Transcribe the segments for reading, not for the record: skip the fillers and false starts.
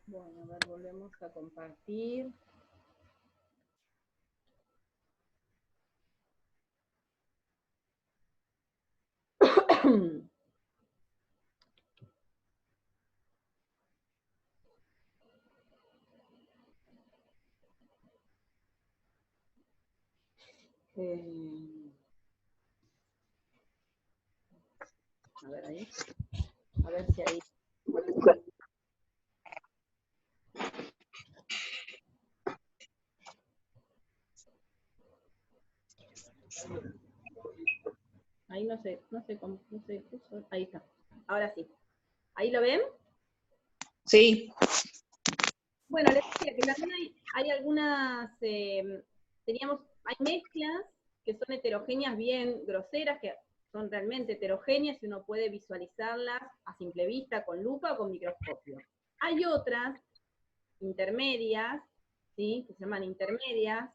Bueno, a ver, volvemos a compartir. A ver ahí. A ver si ahí. Ahí no sé cómo, no sé, ahí está. Ahora sí. ¿Ahí lo ven? Sí. Bueno, les decía que también hay algunas, hay mezclas que son heterogéneas bien groseras, que son realmente heterogéneas y uno puede visualizarlas a simple vista, con lupa o con microscopio. Hay otras intermedias, ¿sí? Que se llaman intermedias,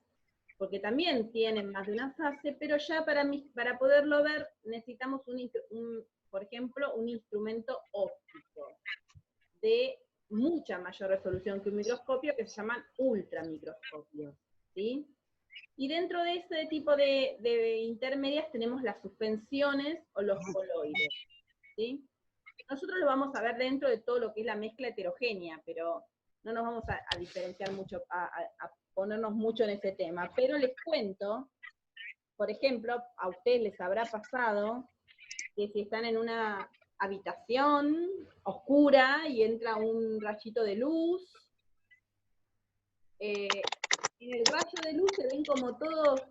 porque también tienen más de una fase, pero ya para poderlo ver necesitamos por ejemplo, un instrumento óptico de mucha mayor resolución que un microscopio, que se llaman ultramicroscopios, ¿sí? Y dentro de ese tipo de intermedias tenemos las suspensiones o los coloides, ¿sí? Nosotros lo vamos a ver dentro de todo lo que es la mezcla heterogénea, pero no nos vamos a diferenciar mucho, a ponernos mucho en ese tema. Pero les cuento, por ejemplo, a ustedes les habrá pasado que si están en una habitación oscura y entra un rayito de luz, en el rayo de luz se ven como todas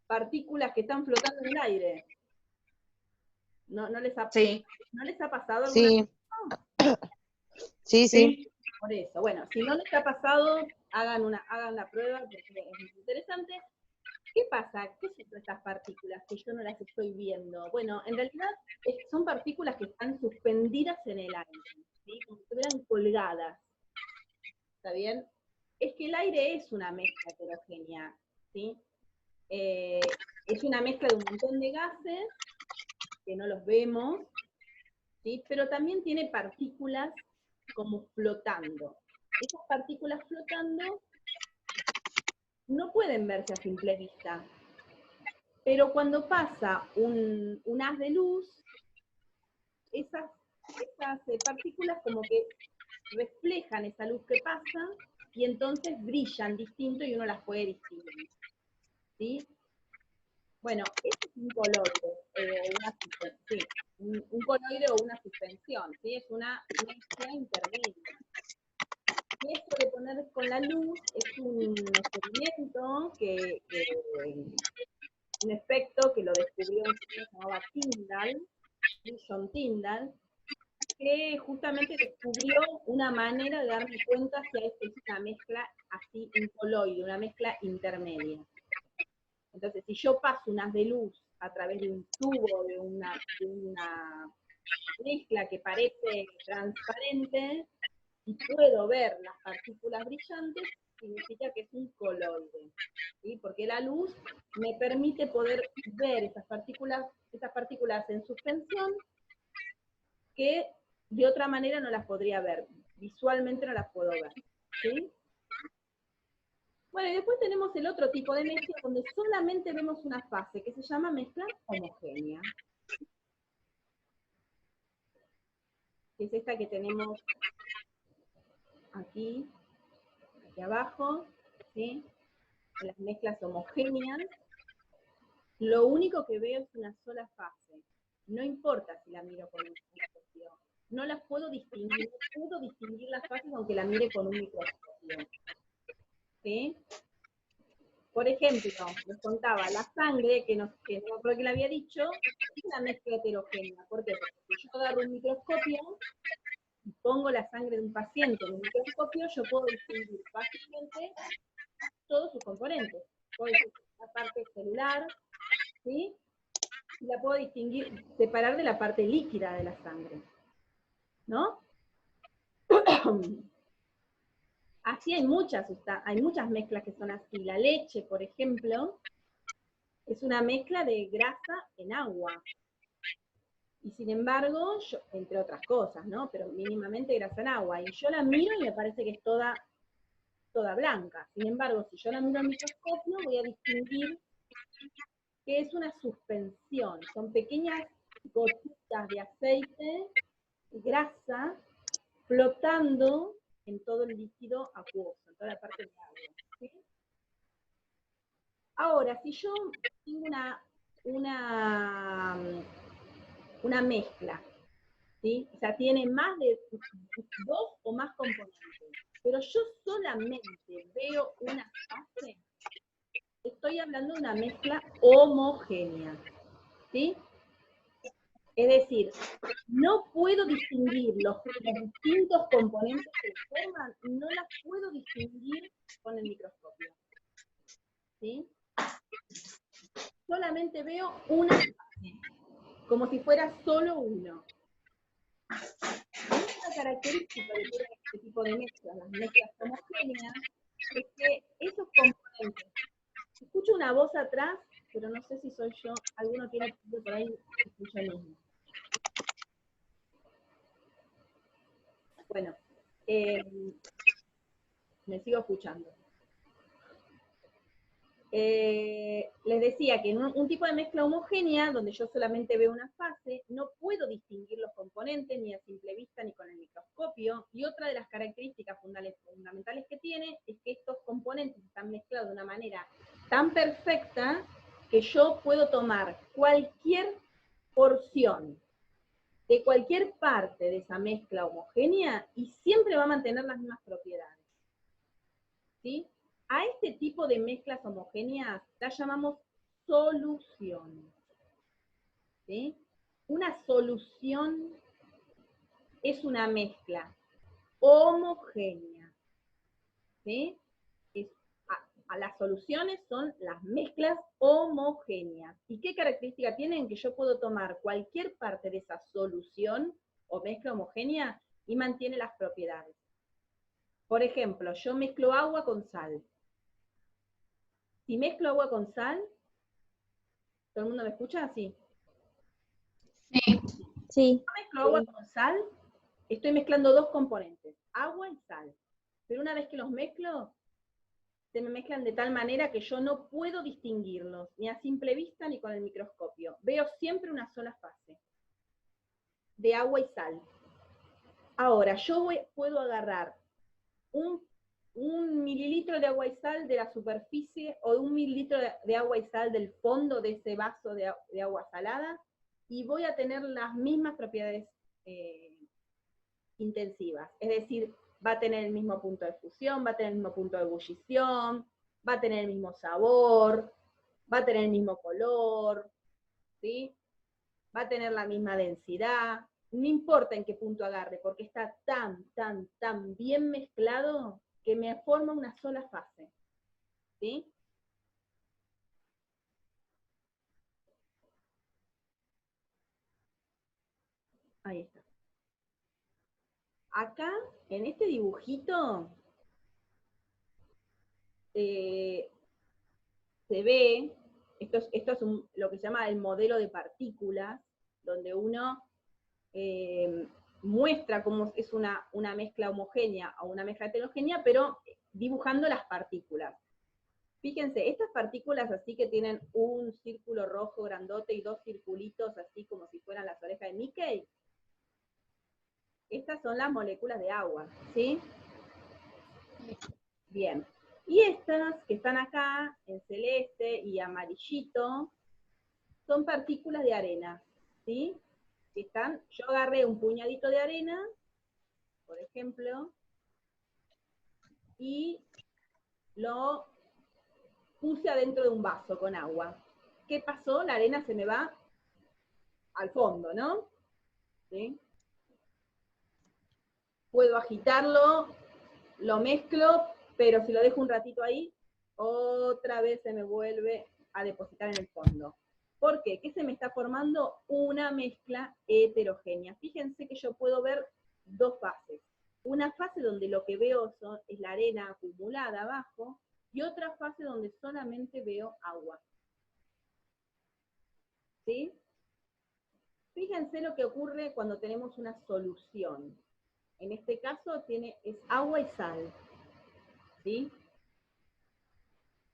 partículas que están flotando en el aire. ¿No les ha pasado alguna vez? Sí, sí. Por eso, bueno, si no les ha pasado, hagan la prueba porque es muy interesante. ¿Qué pasa? ¿Qué son estas partículas que yo no las estoy viendo? Bueno, en realidad son partículas que están suspendidas en el aire, ¿sí? Como si estuvieran colgadas. ¿Está bien? Es que el aire es una mezcla heterogénea, ¿sí? Es una mezcla de un montón de gases que no los vemos, ¿sí? Pero también tiene partículas como flotando. Esas partículas flotando no pueden verse a simple vista, pero cuando pasa un haz de luz, esas partículas como que reflejan esa luz que pasa y entonces brillan distinto y uno las puede distinguir, ¿sí? Bueno, este es un coloide, un coloide o una suspensión, ¿sí? Es una mezcla intermedia. Y esto de poner con la luz es un experimento un efecto que lo descubrió un señor que se llamaba Tyndall, John Tyndall, que justamente descubrió una manera de darme cuenta si es una mezcla así, un coloide, una mezcla intermedia. Entonces, si yo paso un haz de luz a través de un tubo, de una mezcla que parece transparente, y puedo ver las partículas brillantes, significa que es un coloide, ¿sí? Porque la luz me permite poder ver esas partículas en suspensión que de otra manera no las podría ver, visualmente no las puedo ver, ¿sí? Bueno, y después tenemos el otro tipo de mezcla donde solamente vemos una fase que se llama mezcla homogénea, que es esta que tenemos aquí abajo, ¿sí? En las mezclas homogéneas, lo único que veo es una sola fase. No importa si la miro con un microscopio. No las puedo distinguir, no puedo distinguir las fases aunque la mire con un microscopio, ¿sí? Por ejemplo, les contaba, la sangre, que no creo que le había dicho, es una mezcla heterogénea. ¿Por qué? Porque si yo agarro un microscopio y pongo la sangre de un paciente en un microscopio, yo puedo distinguir fácilmente todos sus componentes. Puedo distinguir la parte celular, ¿sí? Y la puedo distinguir, separar de la parte líquida de la sangre, ¿no? Así hay muchas mezclas que son así. La leche, por ejemplo, es una mezcla de grasa en agua, Y sin embargo, yo, entre otras cosas, ¿no? Pero mínimamente grasa en agua. Y yo la miro y me parece que es toda blanca. Sin embargo, si yo la miro al microscopio, voy a distinguir que es una suspensión. Son pequeñas gotitas de aceite, grasa, flotando en todo el líquido acuoso, en toda la parte de agua. ¿Sí? Ahora, si yo tengo una mezcla, ¿sí? O sea, tiene más de 2 o más componentes, pero yo solamente veo una fase, estoy hablando de una mezcla homogénea, ¿sí? Es decir, no puedo distinguir los distintos componentes que forman, no las puedo distinguir con el microscopio, ¿sí? Solamente veo una fase, como si fuera solo uno. Una característica de todo este tipo de mezclas, las mezclas homogéneas, es que esos componentes, escucho una voz atrás, pero no sé si soy yo, alguno tiene por ahí, escucha el mismo. Bueno, me sigo escuchando. Les decía que en un tipo de mezcla homogénea, donde yo solamente veo una fase, no puedo distinguir los componentes ni a simple vista ni con el microscopio, y otra de las características fundamentales que tiene es que estos componentes están mezclados de una manera tan perfecta que yo puedo tomar cualquier porción de cualquier parte de esa mezcla homogénea y siempre va a mantener las mismas propiedades. ¿Sí? A este tipo de mezclas homogéneas las llamamos solución. ¿Sí? Una solución es una mezcla homogénea. ¿Sí? Las soluciones son las mezclas homogéneas. ¿Y qué característica tienen? Que yo puedo tomar cualquier parte de esa solución o mezcla homogénea y mantiene las propiedades. Por ejemplo, yo mezclo agua con sal. Si mezclo agua con sal, ¿todo el mundo me escucha? Sí. Sí. Sí. Si mezclo agua con sal, estoy mezclando dos componentes, agua y sal. Pero una vez que los mezclo, se me mezclan de tal manera que yo no puedo distinguirlos, ni a simple vista ni con el microscopio. Veo siempre una sola fase, de agua y sal. Ahora, yo puedo agarrar un mililitro de agua y sal de la superficie o un mililitro de agua y sal del fondo de ese vaso de agua salada y voy a tener las mismas propiedades intensivas. Es decir, va a tener el mismo punto de fusión, va a tener el mismo punto de ebullición, va a tener el mismo sabor, va a tener el mismo color, ¿sí? Va a tener la misma densidad, no importa en qué punto agarre, porque está tan bien mezclado que me forma una sola fase, ¿sí? Ahí está. Acá, en este dibujito, se ve, esto es lo que se llama el modelo de partículas, donde uno muestra cómo es una mezcla homogénea o una mezcla heterogénea, pero dibujando las partículas. Fíjense, estas partículas así que tienen un círculo rojo grandote y dos circulitos así como si fueran las orejas de Mickey, estas son las moléculas de agua, ¿sí? Bien. Y estas que están acá, en celeste y amarillito, son partículas de arena, ¿sí? Yo agarré un puñadito de arena, por ejemplo, y lo puse adentro de un vaso con agua. ¿Qué pasó? La arena se me va al fondo, ¿no? ¿Sí? Puedo agitarlo, lo mezclo, pero si lo dejo un ratito ahí, otra vez se me vuelve a depositar en el fondo. ¿Por qué? ¿Qué se me está formando? Una mezcla heterogénea. Fíjense que yo puedo ver dos fases. Una fase donde lo que veo es la arena acumulada abajo, y otra fase donde solamente veo agua. ¿Sí? Fíjense lo que ocurre cuando tenemos una solución. En este caso es agua y sal, ¿sí?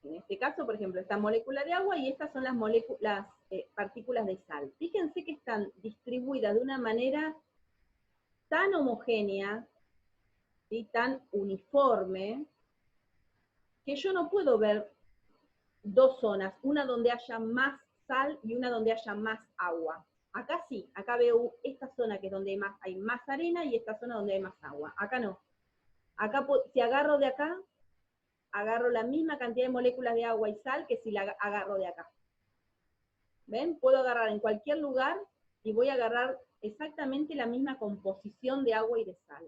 En este caso, por ejemplo, esta molécula de agua y estas son las partículas de sal. Fíjense que están distribuidas de una manera tan homogénea, ¿sí? Tan uniforme, que yo no puedo ver dos zonas, una donde haya más sal y una donde haya más agua. Acá sí, acá veo esta zona que es donde hay más arena y esta zona donde hay más agua. Acá no. Acá, si agarro de acá, agarro la misma cantidad de moléculas de agua y sal que si la agarro de acá. ¿Ven? Puedo agarrar en cualquier lugar y voy a agarrar exactamente la misma composición de agua y de sal.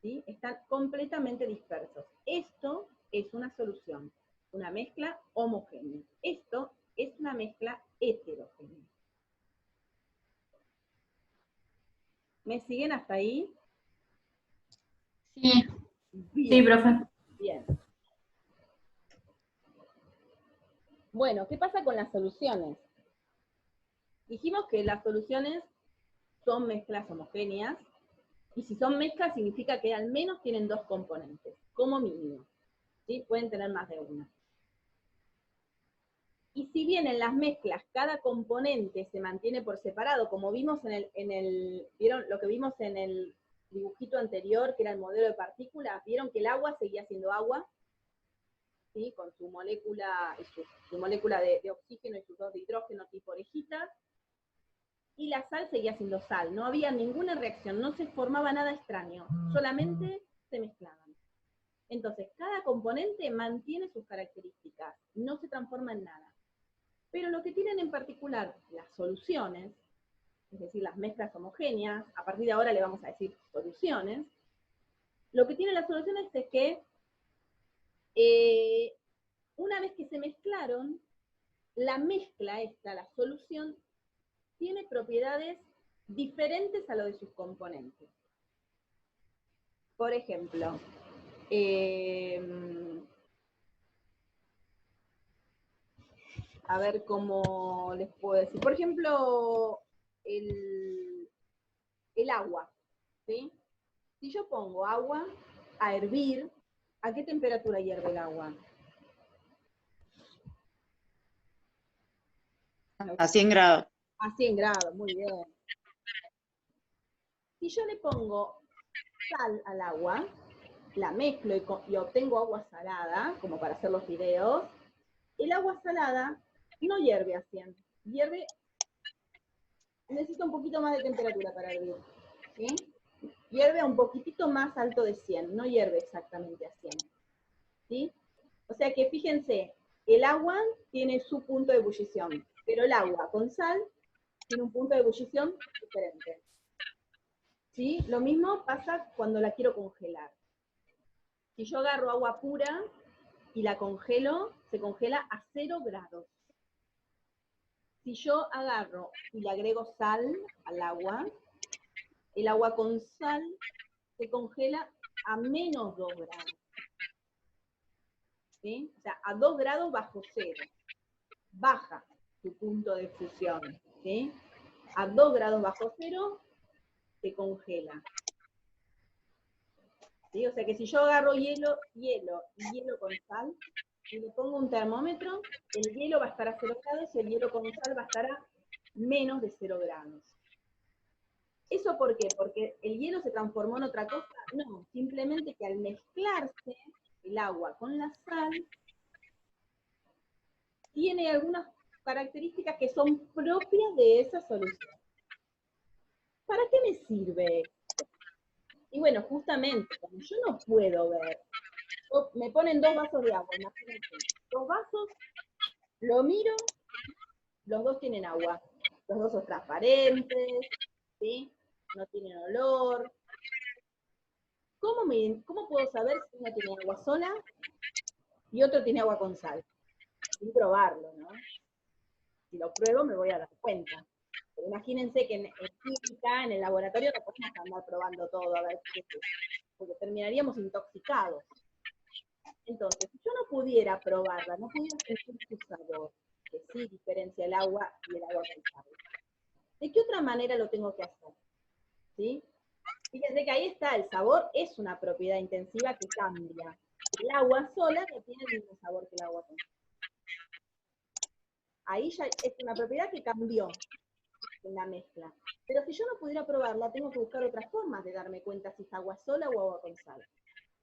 ¿Sí? Están completamente dispersos. Esto es una solución, una mezcla homogénea. Esto es una mezcla heterogénea. ¿Me siguen hasta ahí? Sí, Bien, sí, profe. bien. Bueno, ¿qué pasa con las soluciones? Dijimos que las soluciones son mezclas homogéneas, y si son mezclas significa que al menos tienen dos componentes, como mínimo. ¿Sí? Pueden tener más de una. Y si bien en las mezclas cada componente se mantiene por separado, como vimos ¿vieron lo que vimos en el dibujito anterior, que era el modelo de partículas? Vieron que el agua seguía siendo agua, ¿sí? Con su molécula, su molécula de oxígeno y sus dos de hidrógeno tipo orejita, y la sal seguía siendo sal, no había ninguna reacción, no se formaba nada extraño, solamente se mezclaban. Entonces, cada componente mantiene sus características, no se transforma en nada. Pero lo que tienen en particular las soluciones, es decir, las mezclas homogéneas, a partir de ahora le vamos a decir soluciones, lo que tienen las soluciones es que una vez que se mezclaron, la mezcla esta, la solución, tiene propiedades diferentes a lo de sus componentes. Por ejemplo, a ver cómo les puedo decir. Por ejemplo, el agua, ¿sí? Si yo pongo agua a hervir, ¿a qué temperatura hierve el agua? A 100 grados. A 100 grados, muy bien. Si yo le pongo sal al agua, la mezclo y obtengo agua salada, como para hacer los videos, el agua salada no hierve a 100, necesita un poquito más de temperatura para hervir, ¿sí? Hierve a un poquitito más alto de 100, no hierve exactamente a 100, ¿sí? O sea que fíjense, el agua tiene su punto de ebullición, pero el agua con sal tiene un punto de ebullición diferente. ¿Sí? Lo mismo pasa cuando la quiero congelar. Si yo agarro agua pura y la congelo, se congela a 0 grados. Si yo agarro y le agrego sal al agua, el agua con sal se congela a menos 2 grados. ¿Sí? O sea, a 2 grados bajo cero. Baja su punto de fusión. ¿Sí? A 2 grados bajo cero se congela. ¿Sí? O sea que si yo agarro hielo con sal, y le pongo un termómetro, el hielo va a estar a 0 grados y el hielo con sal va a estar a menos de 0 grados. ¿Eso por qué? ¿Porque el hielo se transformó en otra cosa? No, simplemente que al mezclarse el agua con la sal, tiene algunas características que son propias de esa solución. ¿Para qué me sirve esto? Y bueno, justamente, como yo no puedo ver, me ponen 2 vasos de agua, imagínense, 2 vasos, lo miro, los dos tienen agua, los dos son transparentes, ¿sí? No tienen olor. ¿Cómo puedo saber si uno tiene agua sola y otro tiene agua con sal? Sin probarlo, ¿no? Si lo pruebo me voy a dar cuenta. Pero imagínense que en química, en el laboratorio, no podemos andar probando todo, a ver qué es, porque terminaríamos intoxicados. Entonces, si yo no pudiera probarla, no pudiera sentir su sabor, que sí diferencia el agua y el agua con sal, ¿De qué otra manera lo tengo que hacer? ¿Sí? Fíjense que ahí está, el sabor es una propiedad intensiva que cambia. El agua sola no tiene el mismo sabor que el agua con sal. Ahí ya es una propiedad que cambió en la mezcla. Pero si yo no pudiera probarla, tengo que buscar otras formas de darme cuenta si es agua sola o agua con sal.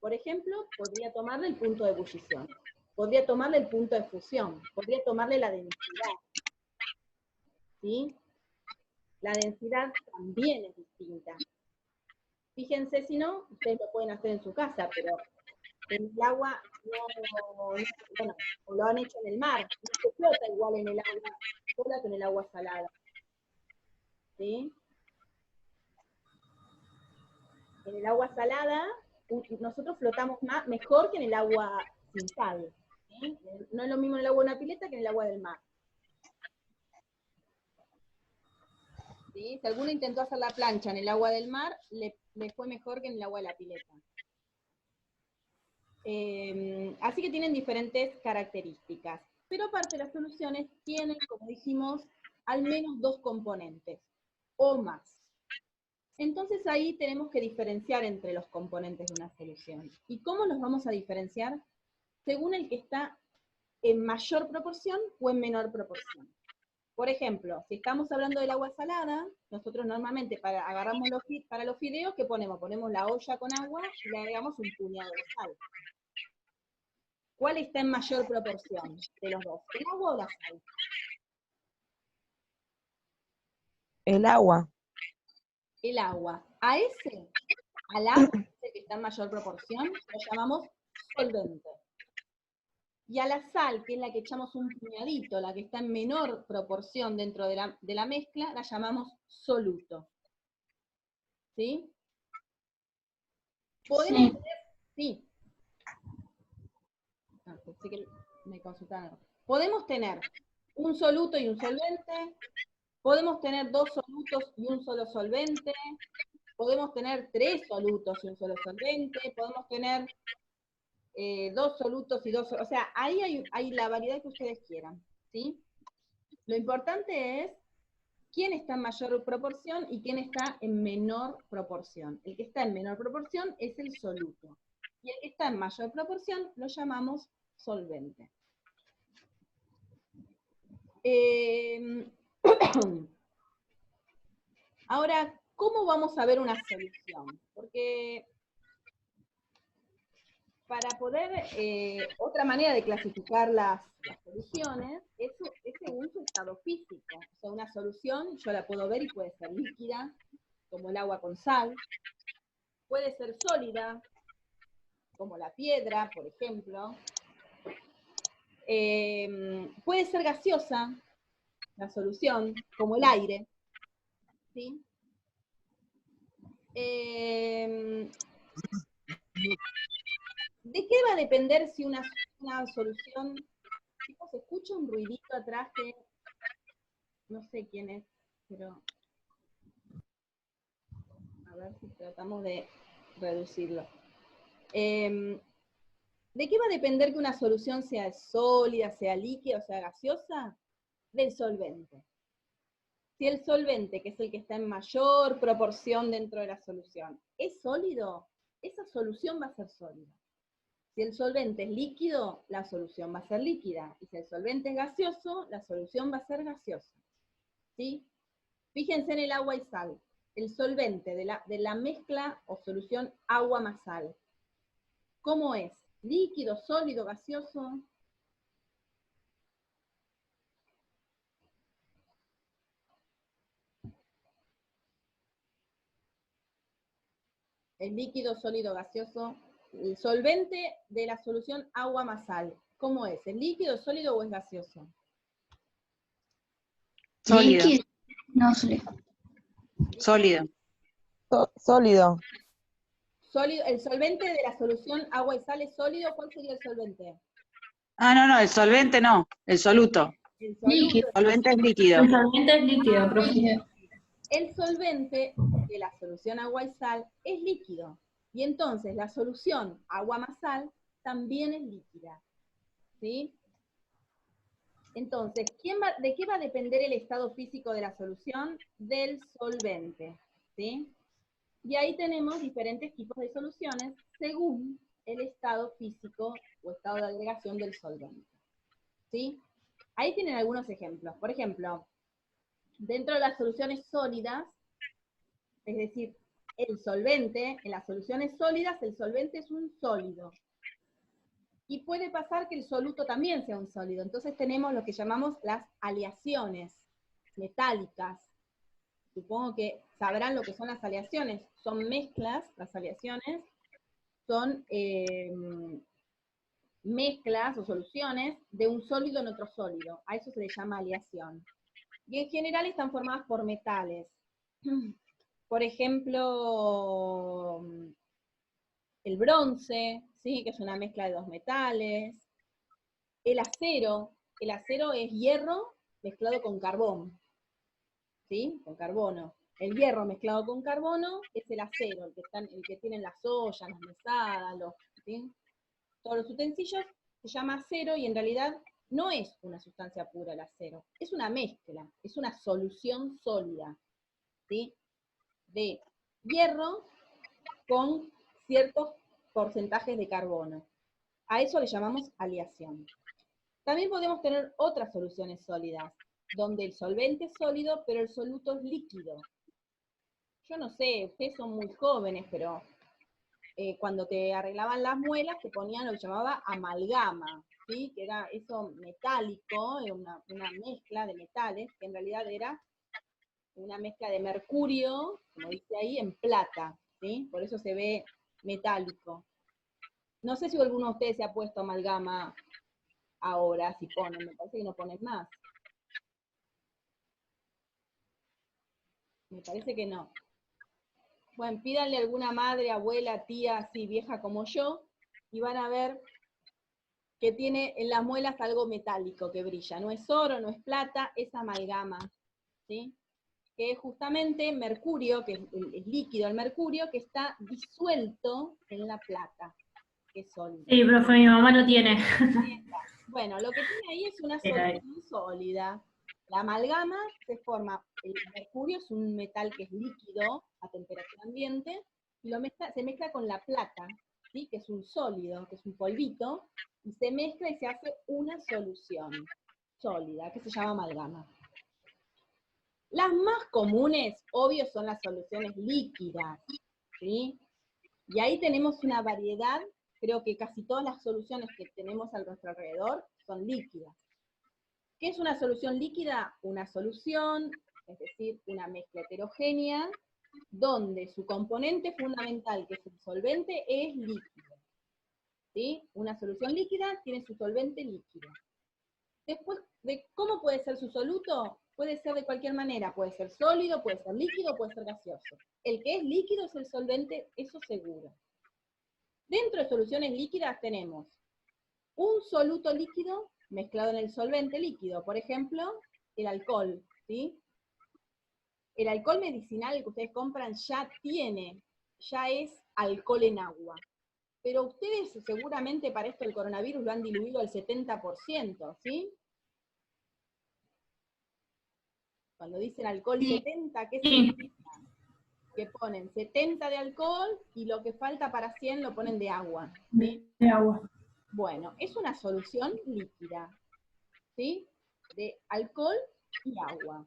Por ejemplo, podría tomarle el punto de ebullición, podría tomarle el punto de fusión, podría tomarle la densidad. ¿Sí? La densidad también es distinta. Fíjense, si no, ustedes lo pueden hacer en su casa, pero en el agua bueno, o lo han hecho en el mar, no se flota igual en el agua sola que en el agua salada. ¿Sí? En el agua salada, nosotros flotamos mejor que en el agua sin sal. ¿Sí? No es lo mismo en el agua de una pileta que en el agua del mar. ¿Sí? Si alguno intentó hacer la plancha en el agua del mar, le fue mejor que en el agua de la pileta. Así que tienen diferentes características. Pero aparte las soluciones tienen, como dijimos, al menos 2 componentes, o más. Entonces ahí tenemos que diferenciar entre los componentes de una solución. ¿Y cómo los vamos a diferenciar? Según el que está en mayor proporción o en menor proporción. Por ejemplo, si estamos hablando del agua salada, nosotros normalmente agarramos para los fideos, ¿qué ponemos? Ponemos la olla con agua y le agregamos un puñado de sal. ¿Cuál está en mayor proporción de los dos? ¿El agua o la sal? El agua. El agua. Al agua que está en mayor proporción, lo llamamos solvente. Y a la sal, que es la que echamos un puñadito, la que está en menor proporción dentro de la mezcla, la llamamos soluto. ¿Sí? Podemos tener, sí. Pensé que me consultaron. Podemos tener un soluto y un solvente, podemos tener 2 solutos y un solo solvente, podemos tener 3 solutos y un solo solvente, podemos tener 2 solutos y 2, o sea, ahí hay la variedad que ustedes quieran, ¿sí? Lo importante es quién está en mayor proporción y quién está en menor proporción. El que está en menor proporción es el soluto, y el que está en mayor proporción lo llamamos solvente. Ahora, ¿cómo vamos a ver una solución? Porque para poder, otra manera de clasificar las soluciones es según su estado físico. O sea, una solución yo la puedo ver y puede ser líquida, como el agua con sal, puede ser sólida, como la piedra, por ejemplo, puede ser gaseosa, la solución, como el aire, ¿sí? ¿De qué va a depender si una solución... Chicos, se escucha un ruidito atrás que no sé quién es, pero a ver si tratamos de reducirlo. ¿De qué va a depender que una solución sea sólida, sea líquida o sea gaseosa? Del solvente. Si el solvente, que es el que está en mayor proporción dentro de la solución, es sólido, esa solución va a ser sólida. Si el solvente es líquido, la solución va a ser líquida. Y si el solvente es gaseoso, la solución va a ser gaseosa. ¿Sí? Fíjense en el agua y sal. El solvente de la mezcla o solución agua más sal. ¿Cómo es? ¿Líquido, sólido, gaseoso? El líquido, sólido, gaseoso. El solvente de la solución agua más sal. ¿Cómo es? ¿Es líquido, sólido o es gaseoso? Sólido. Líquido. No, sólido. Sólido. Sólido. Sólido. ¿El solvente de la solución agua y sal es sólido? ¿Cuál sería el solvente? Ah, no, el solvente no, el soluto. El soluto. Líquido. El solvente es líquido. El solvente es líquido, profe. El solvente de la solución agua y sal es líquido. Y entonces la solución agua más sal también es líquida. ¿Sí? Entonces, ¿de qué va a depender el estado físico de la solución? Del solvente, ¿sí? Y ahí tenemos diferentes tipos de soluciones según el estado físico o estado de agregación del solvente, ¿sí? Ahí tienen algunos ejemplos. Por ejemplo, dentro de las soluciones sólidas, es decir, el solvente, en las soluciones sólidas, el solvente es un sólido. Y puede pasar que el soluto también sea un sólido. Entonces tenemos lo que llamamos las aleaciones metálicas. Supongo que sabrán lo que son las aleaciones. Son mezclas, las aleaciones son mezclas o soluciones de un sólido en otro sólido. A eso se le llama aleación. Y en general están formadas por metales. Por ejemplo, el bronce, ¿sí? Que es una mezcla de dos metales. El acero es hierro mezclado con carbón, ¿sí? Con carbono. El hierro mezclado con carbono es el acero, el que tienen las ollas, las mesadas, ¿sí? Todos los utensilios, se llama acero y en realidad no es una sustancia pura el acero, es una mezcla, es una solución sólida, ¿sí? De hierro con ciertos porcentajes de carbono. A eso le llamamos aleación. También podemos tener otras soluciones sólidas, donde el solvente es sólido, pero el soluto es líquido. Yo no sé, ustedes son muy jóvenes, pero cuando te arreglaban las muelas te ponían lo que llamaba amalgama, ¿sí? Que era eso metálico, una mezcla de metales, que en realidad era una mezcla de mercurio, como dice ahí, en plata, ¿sí? Por eso se ve metálico. No sé si alguno de ustedes se ha puesto amalgama ahora, si ponen, me parece que no ponen más. Me parece que no. Bueno, pídanle a alguna madre, abuela, tía, así vieja como yo, y van a ver que tiene en las muelas algo metálico que brilla. No es oro, no es plata, es amalgama, ¿sí? Que es justamente mercurio, que es líquido el mercurio, que está disuelto en la plata, que es sólido. Sí, profe, mi mamá lo tiene. Bueno, lo que tiene ahí es una solución sólida. La amalgama se forma, el mercurio es un metal que es líquido a temperatura ambiente, y se mezcla con la plata, ¿sí? Que es un sólido, que es un polvito, y se mezcla y se hace una solución sólida, que se llama amalgama. Las más comunes, obvio, son las soluciones líquidas, ¿sí? Y ahí tenemos una variedad, creo que casi todas las soluciones que tenemos a nuestro alrededor son líquidas. ¿Qué es una solución líquida? Una solución, es decir, una mezcla heterogénea, donde su componente fundamental, que es el solvente, es líquido. ¿Sí? Una solución líquida tiene su solvente líquido. Después, de cómo puede ser su soluto, puede ser de cualquier manera, puede ser sólido, puede ser líquido, puede ser gaseoso. El que es líquido es el solvente, eso seguro. Dentro de soluciones líquidas tenemos un soluto líquido mezclado en el solvente líquido, por ejemplo, el alcohol, ¿sí? El alcohol medicinal que ustedes compran ya es alcohol en agua. Pero ustedes seguramente para esto del coronavirus lo han diluido al 70%, ¿sí? Cuando dicen alcohol 70, ¿qué significa? Que ponen 70 de alcohol y lo que falta para 100 lo ponen de agua, ¿sí? De agua. Bueno, es una solución líquida, ¿sí? De alcohol y agua.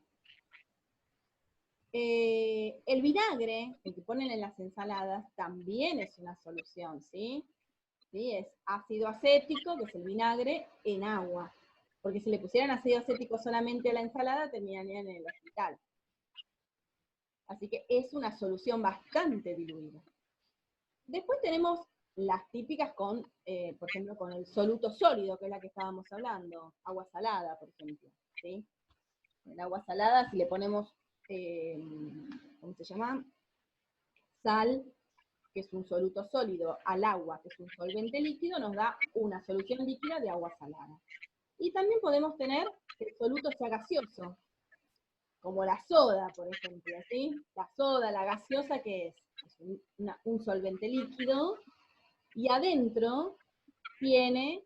El vinagre, el que ponen en las ensaladas, también es una solución, ¿sí? ¿Sí? Es ácido acético, que es el vinagre, en agua. Porque si le pusieran ácido acético solamente a la ensalada, terminarían en el hospital. Así que es una solución bastante diluida. Después tenemos las típicas con, por ejemplo, con el soluto sólido, que es la que estábamos hablando, agua salada, por ejemplo, ¿sí? En agua salada, si le ponemos, ¿cómo se llama? Sal, que es un soluto sólido, al agua, que es un solvente líquido, nos da una solución líquida de agua salada. Y también podemos tener que el soluto sea gaseoso, como la soda, por ejemplo, ¿sí? La soda, la gaseosa, ¿qué es? Es un solvente líquido, y adentro tiene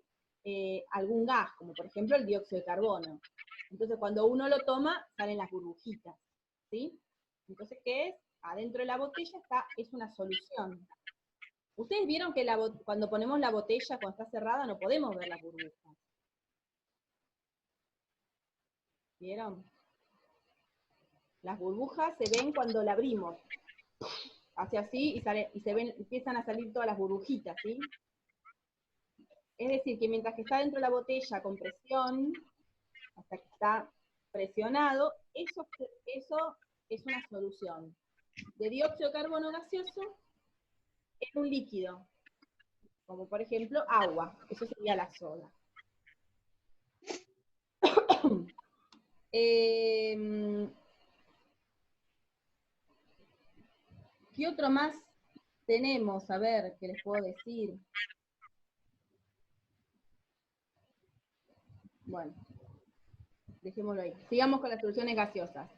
algún gas, como por ejemplo el dióxido de carbono. Entonces cuando uno lo toma, salen las burbujitas, ¿sí? Entonces, ¿qué es? Adentro de la botella es una solución. Ustedes vieron que cuando ponemos la botella, cuando está cerrada, no podemos ver las burbujas. ¿Vieron? Las burbujas se ven cuando la abrimos. Hace así y empiezan a salir todas las burbujitas, ¿sí? Es decir, que mientras que está dentro de la botella con presión, hasta que está presionado, eso es una solución de dióxido de carbono gaseoso en un líquido, como por ejemplo agua, eso sería la soda. ¿Qué otro más tenemos? A ver, ¿qué les puedo decir? Bueno, dejémoslo ahí. Sigamos con las soluciones gaseosas.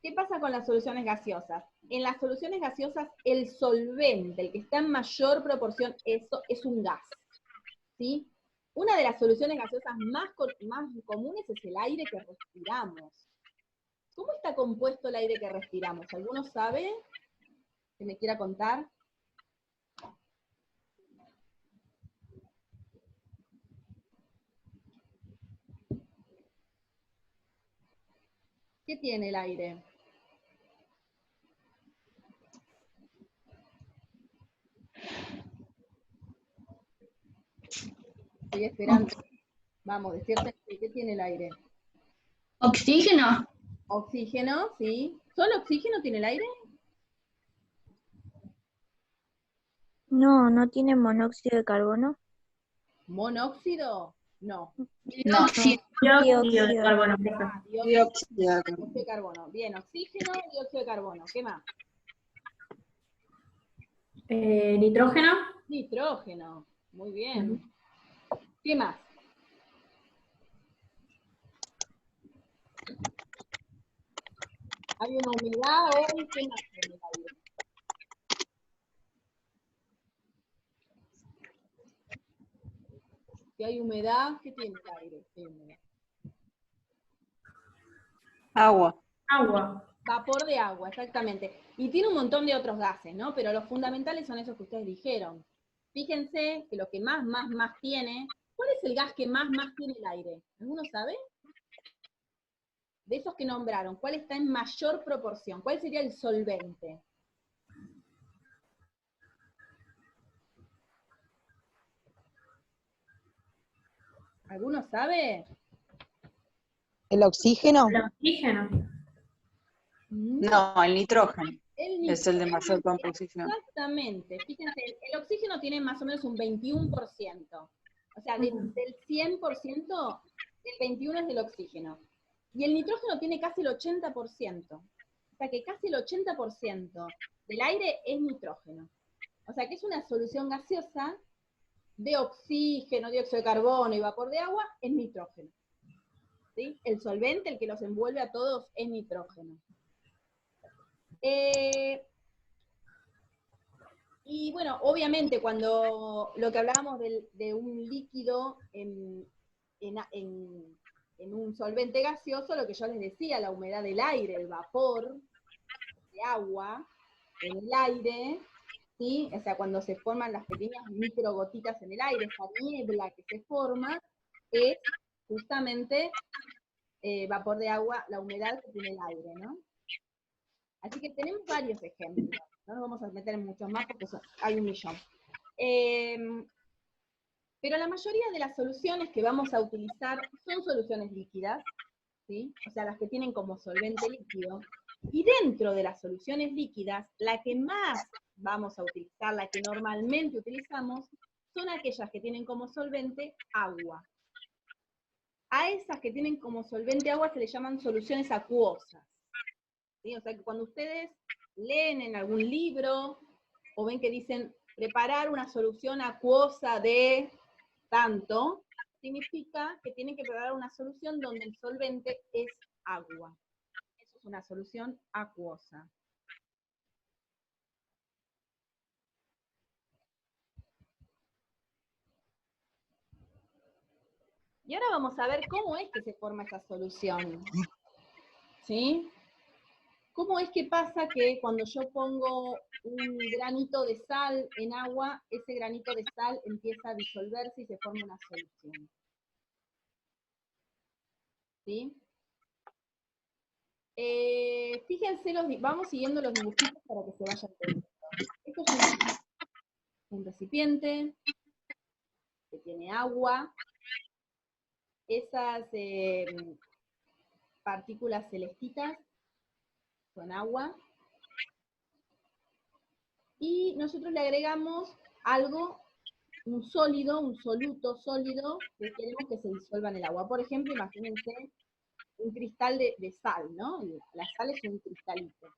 ¿Qué pasa con las soluciones gaseosas? En las soluciones gaseosas, el solvente, el que está en mayor proporción, eso es un gas, ¿sí? Una de las soluciones gaseosas más comunes es el aire que respiramos. ¿Cómo está compuesto el aire que respiramos? ¿Alguno sabe? ¿Que me quiera contar? ¿Qué tiene el aire? Estoy esperando. Vamos, decirte qué tiene el aire. Oxígeno. Oxígeno, sí. ¿Solo oxígeno tiene el aire? No, no tiene monóxido de carbono. ¿Monóxido? No. No. Dióxido de carbono. Dióxido de carbono. Bien, oxígeno, dióxido de carbono. ¿Qué más? Nitrógeno. Nitrógeno. Muy bien. ¿Qué más? ¿Hay una humedad hoy? ¿Qué más tiene el aire? Si hay humedad, ¿qué tiene el aire? ¿Qué humedad? Agua. Agua. Vapor de agua, exactamente. Y tiene un montón de otros gases, ¿no? Pero los fundamentales son esos que ustedes dijeron. Fíjense que lo que más tiene, ¿cuál es el gas que más tiene el aire? ¿Alguno sabe? De esos que nombraron, ¿cuál está en mayor proporción? ¿Cuál sería el solvente? ¿Alguno sabe? ¿El oxígeno? El oxígeno. No, el nitrógeno. Es el de mayor composición. Exactamente. Fíjense, el oxígeno tiene más o menos un 21%. O sea, del 100%, el 21% es del oxígeno. Y el nitrógeno tiene casi el 80%. O sea que casi el 80% del aire es nitrógeno. O sea que es una solución gaseosa de oxígeno, dióxido de carbono y vapor de agua, es nitrógeno. ¿Sí? El solvente, el que los envuelve a todos, es nitrógeno. Y bueno, obviamente cuando lo que hablábamos de un líquido en un solvente gaseoso, lo que yo les decía, la humedad del aire, el vapor de agua en el aire, ¿sí? O sea, cuando se forman las pequeñas microgotitas en el aire, esa niebla que se forma, es justamente vapor de agua, la humedad que tiene el aire, ¿no? Así que tenemos varios ejemplos. No nos vamos a meter en muchos más porque hay un millón. Pero la mayoría de las soluciones que vamos a utilizar son soluciones líquidas, ¿sí? O sea, las que tienen como solvente líquido. Y dentro de las soluciones líquidas, la que más vamos a utilizar, la que normalmente utilizamos, son aquellas que tienen como solvente agua. A esas que tienen como solvente agua se les llaman soluciones acuosas. ¿Sí? O sea que cuando ustedes leen en algún libro o ven que dicen preparar una solución acuosa de tanto, significa que tienen que preparar una solución donde el solvente es agua. Eso es una solución acuosa. Y ahora vamos a ver cómo es que se forma esa solución. ¿Sí? ¿Cómo es que pasa que cuando yo pongo un granito de sal en agua, ese granito de sal empieza a disolverse y se forma una solución? ¿Sí? Fíjense, vamos siguiendo los dibujitos para que se vayan viendo. Esto es un recipiente que tiene agua. Esas partículas celestitas son agua. Y nosotros le agregamos algo, un sólido, un soluto sólido, que queremos que se disuelva en el agua. Por ejemplo, imagínense un cristal de sal, ¿no? La sal es un cristalito.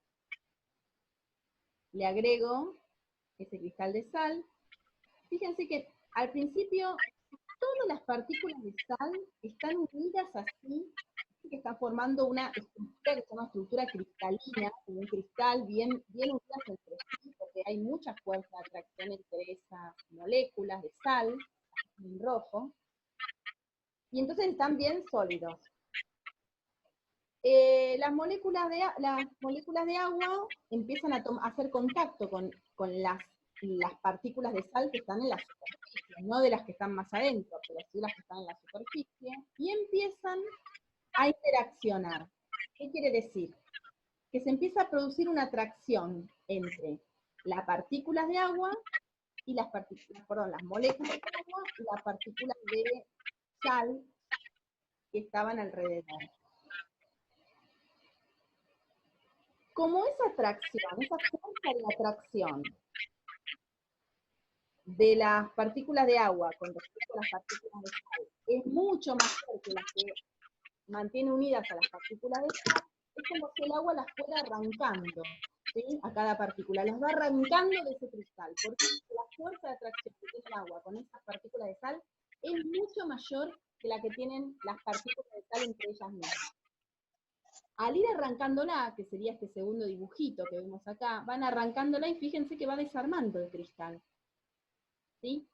Le agrego ese cristal de sal. Fíjense que al principio todas las partículas de sal están unidas así, que están formando una estructura que se llama estructura cristalina, como un cristal bien unidas entre sí, porque hay mucha fuerza de atracción entre esas moléculas de sal, en rojo, y entonces están bien sólidos. Las moléculas de agua empiezan a hacer contacto con las partículas de sal que están en la superficie, no de las que están más adentro, pero sí las que están en la superficie, y empiezan a interaccionar. ¿Qué quiere decir? Que se empieza a producir una atracción entre las partículas de agua y las moléculas de agua y las partículas de sal que estaban alrededor. Como esa atracción, esa fuerza de atracción de las partículas de agua con respecto a las partículas de sal es mucho mayor que las que mantiene unidas a las partículas de sal, es como si el agua las fuera arrancando, ¿sí? A cada partícula, las va arrancando de ese cristal, porque la fuerza de atracción que tiene el agua con esas partículas de sal es mucho mayor que la que tienen las partículas de sal entre ellas mismas. Al ir arrancándola, que sería este segundo dibujito que vemos acá, van arrancándola y fíjense que va desarmando el cristal. ¿Sí?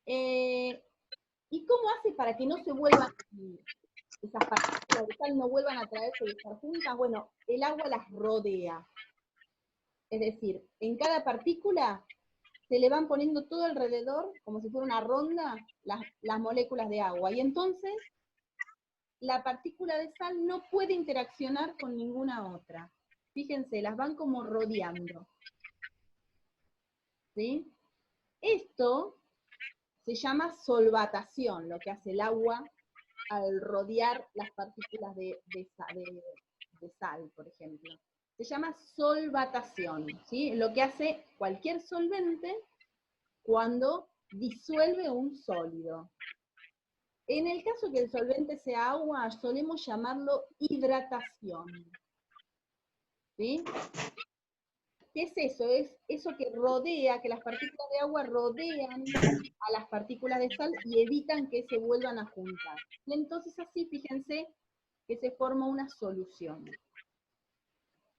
¿Y cómo hace para que no se vuelvan, esas partículas de sal no vuelvan a traerse y estar juntas? Bueno, el agua las rodea. Es decir, en cada partícula se le van poniendo todo alrededor, como si fuera una ronda, las moléculas de agua. Y entonces la partícula de sal no puede interaccionar con ninguna otra. Fíjense, las van como rodeando. ¿Sí? Esto se llama solvatación, lo que hace el agua al rodear las partículas de sal, por ejemplo. Se llama solvatación, ¿sí? Lo que hace cualquier solvente cuando disuelve un sólido. En el caso que el solvente sea agua, solemos llamarlo hidratación. ¿Sí? ¿Qué es eso? Es eso que rodea, que las partículas de agua rodean a las partículas de sal y evitan que se vuelvan a juntar. Y entonces así, fíjense, que se forma una solución.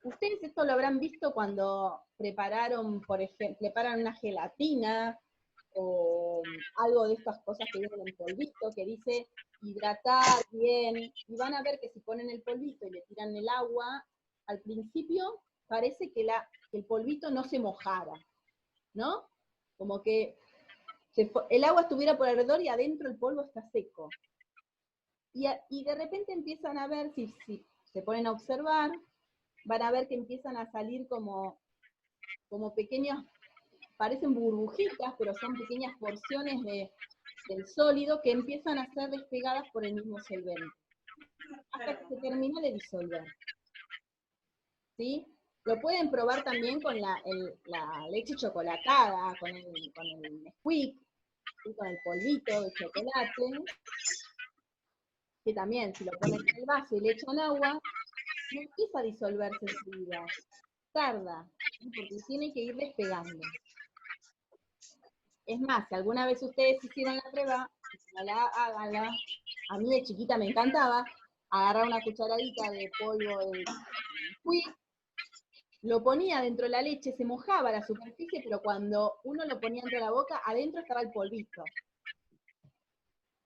Ustedes esto lo habrán visto cuando prepararon, por ejemplo, preparan una gelatina, o algo de estas cosas que vienen en polvito, que dice hidratar bien, y van a ver que si ponen el polvito y le tiran el agua, al principio parece que el polvito no se mojara, ¿no? Como que el agua estuviera por alrededor y adentro el polvo está seco. Y de repente empiezan a ver, si se ponen a observar, van a ver que empiezan a salir como pequeños, parecen burbujitas, pero son pequeñas porciones del sólido que empiezan a ser despegadas por el mismo solvente, hasta que se termina de disolver. ¿Sí? Lo pueden probar también con la leche chocolatada, con el Nesquik, ¿sí? Con el polvito de chocolate, que también si lo ponen en el vaso y le echan agua, no empieza a disolverse enseguida, tarda, ¿sí? Porque tiene que ir despegando. Es más, si alguna vez ustedes hicieron la prueba, háganla. A mí de chiquita me encantaba agarrar una cucharadita de polvo de Nesquik, lo ponía dentro de la leche, se mojaba la superficie, pero cuando uno lo ponía dentro de la boca, adentro estaba el polvito.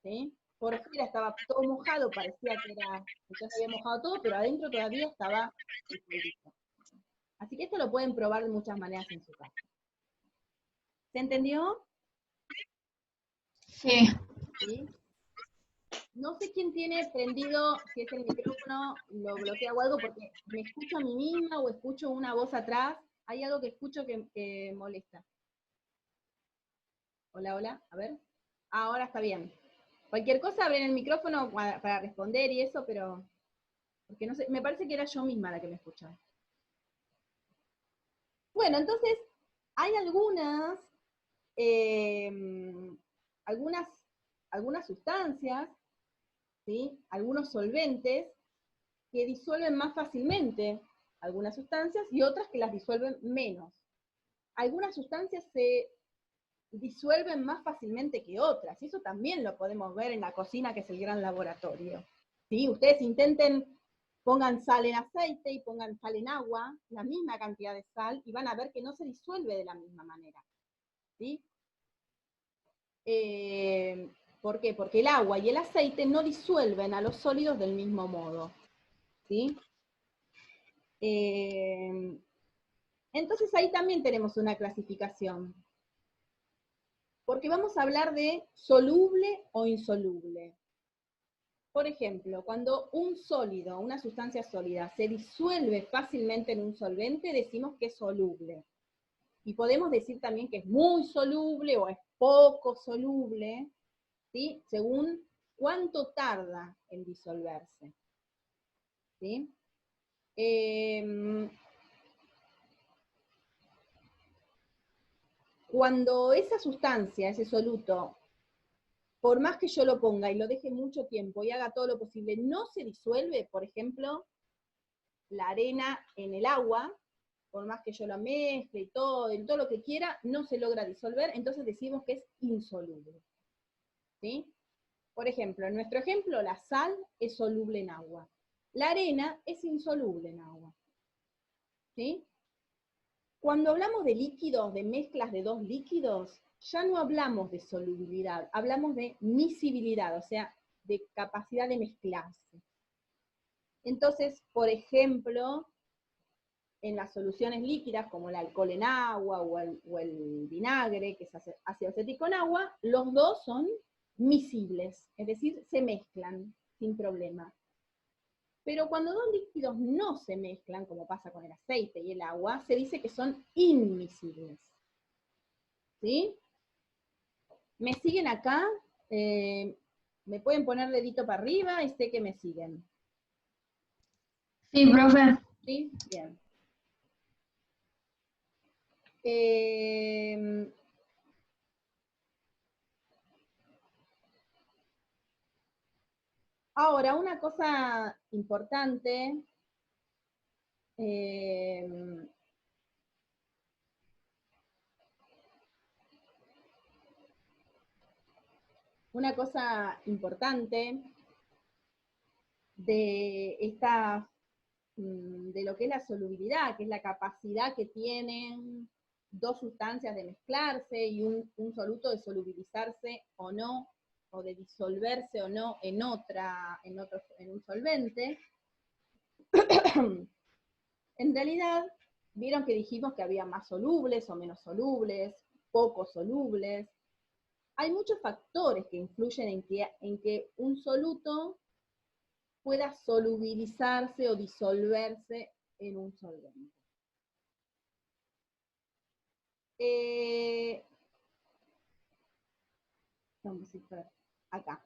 ¿Sí? por fuera estaba todo mojado, parecía que ya se había mojado todo, pero adentro todavía estaba disuelto. Así que esto lo pueden probar de muchas maneras en su casa. ¿Se entendió? Sí. ¿Sí? No sé quién tiene prendido, si es el micrófono, lo bloquea o algo, porque me escucho a mí misma o escucho una voz atrás. Hay algo que escucho que molesta. Hola, hola, a ver. Ahora está bien. Cualquier cosa, abren el micrófono para responder y eso, pero... Porque no sé, me parece que era yo misma la que me escuchaba. Bueno, entonces, hay algunas sustancias, ¿sí? Algunos solventes que disuelven más fácilmente algunas sustancias y otras que las disuelven menos. Algunas sustancias se disuelven más fácilmente que otras, y eso también lo podemos ver en la cocina, que es el gran laboratorio. ¿Sí? Ustedes intenten, pongan sal en aceite y pongan sal en agua, la misma cantidad de sal, y van a ver que no se disuelve de la misma manera. ¿Sí? ¿Por qué? Porque el agua y el aceite no disuelven a los sólidos del mismo modo. ¿Sí? Entonces ahí también tenemos una clasificación. Porque vamos a hablar de soluble o insoluble. Por ejemplo, cuando un sólido, una sustancia sólida, se disuelve fácilmente en un solvente, decimos que es soluble. Y podemos decir también que es muy soluble o es poco soluble, ¿sí? Según cuánto tarda en disolverse. ¿Sí? Cuando esa sustancia, ese soluto, por más que yo lo ponga y lo deje mucho tiempo y haga todo lo posible, no se disuelve, por ejemplo, la arena en el agua, por más que yo la mezcle y todo lo que quiera, no se logra disolver, entonces decimos que es insoluble. ¿Sí? Por ejemplo, en nuestro ejemplo, la sal es soluble en agua. La arena es insoluble en agua. ¿Sí? Cuando hablamos de líquidos, de mezclas de dos líquidos, ya no hablamos de solubilidad, hablamos de miscibilidad, o sea, de capacidad de mezclarse. Entonces, por ejemplo, en las soluciones líquidas, como el alcohol en agua o el vinagre, que es ácido acético en agua, los dos son miscibles, es decir, se mezclan sin problema. Pero cuando dos líquidos no se mezclan, como pasa con el aceite y el agua, se dice que son inmiscibles. ¿Sí? ¿Me siguen acá? ¿Me pueden poner dedito para arriba y sé que me siguen? Sí, profe. ¿Sí? Bien. Ahora, una cosa importante, de lo que es la solubilidad, que es la capacidad que tienen dos sustancias de mezclarse y un soluto de solubilizarse o no, o de disolverse o no en un solvente. En realidad, vieron que dijimos que había más solubles o menos solubles, poco solubles. Hay muchos factores que influyen en que un soluto pueda solubilizarse o disolverse en un solvente. Vamos a ir por acá.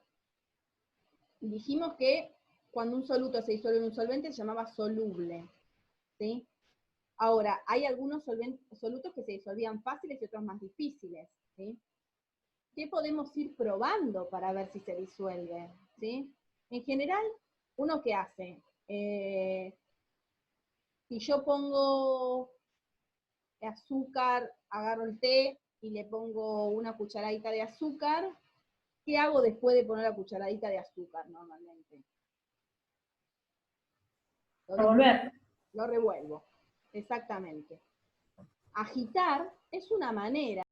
Dijimos que cuando un soluto se disuelve en un solvente se llamaba soluble. ¿Sí? Ahora, hay algunos solutos que se disolvían fáciles y otros más difíciles. ¿Sí? ¿Qué podemos ir probando para ver si se disuelve? ¿Sí? En general, ¿uno qué hace? Si yo pongo azúcar, agarro el té y le pongo una cucharadita de azúcar, ¿qué hago después de poner la cucharadita de azúcar normalmente? Revolver. Lo revuelvo, exactamente. Agitar es una manera